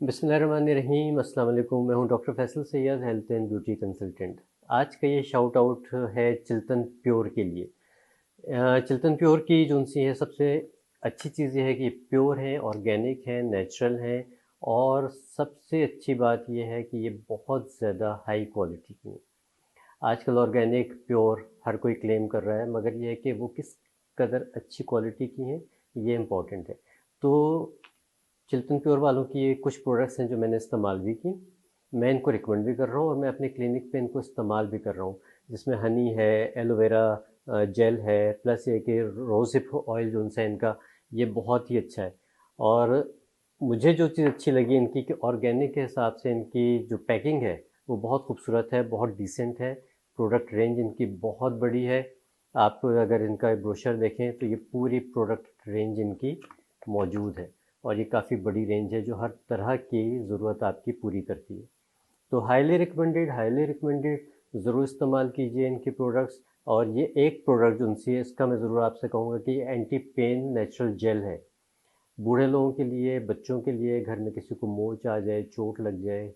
बिस्मिल्लाहिर्रहमानिर्रहीम। अस्सलाम वालेकुम। मैं हूं doctor Faisal Syed, health and beauty consultant. आज का ये शाउट आउट है चिल्तन प्योर के लिए। चिल्तन प्योर की जो सी है सबसे अच्छी चीज़ ये है कि प्योर है, ऑर्गेनिक है, नेचुरल है, और सबसे अच्छी बात ये है कि ये बहुत ज़्यादा हाई क्वालिटी की है। आजकल ऑर्गेनिक प्योर हर कोई क्लेम कर रहा है, मगर ये है कि वो किस कदर अच्छी क्वालिटी की हैं, ये इम्पोर्टेंट है। तो चिल्तन प्योर वालों की ये कुछ प्रोडक्ट्स हैं जो मैंने इस्तेमाल भी की। मैं इनको रिकमेंड भी कर रहा हूँ और मैं अपने क्लिनिक पे इनको इस्तेमाल भी कर रहा हूँ। जिसमें हनी है, एलोवेरा जेल है, प्लस ये कि रोज़िप ऑयल जो उनसे इनका ये बहुत ही अच्छा है। और मुझे जो चीज़ अच्छी लगी इनकी कि ऑर्गेनिक के हिसाब से इनकी जो पैकिंग है वो बहुत खूबसूरत है, बहुत डिसेंट है। प्रोडक्ट रेंज इनकी बहुत बड़ी है। आप अगर इनका ब्रोशर देखें तो ये पूरी प्रोडक्ट रेंज इनकी मौजूद है, और ये काफ़ी बड़ी रेंज है जो हर तरह की ज़रूरत आपकी पूरी करती है। तो हाईली रिकमेंडेड, ज़रूर इस्तेमाल कीजिए इनके प्रोडक्ट्स। और ये एक प्रोडक्ट जो उनसी है इसका मैं ज़रूर आपसे कहूँगा कि एंटी पेन नेचुरल जेल है। बूढ़े लोगों के लिए, बच्चों के लिए, घर में किसी को मोच आ जाए, चोट लग जाए,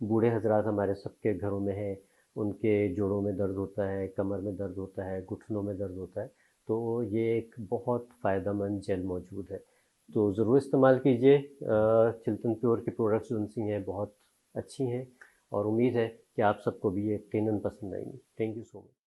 बूढ़े हजरात हमारे सबके घरों में हैं, उनके जोड़ों में दर्द होता है, कमर में दर्द होता है, घुटनों में दर्द होता है, तो ये एक बहुत फ़ायदेमंद जेल मौजूद है। तो ज़रूर इस्तेमाल कीजिए। चिल्तन प्योर की प्रोडक्ट्स जो उनसी हैं बहुत अच्छी हैं, और उम्मीद है कि आप सबको भी ये यकीनन पसंद आएंगी। Thank you so much.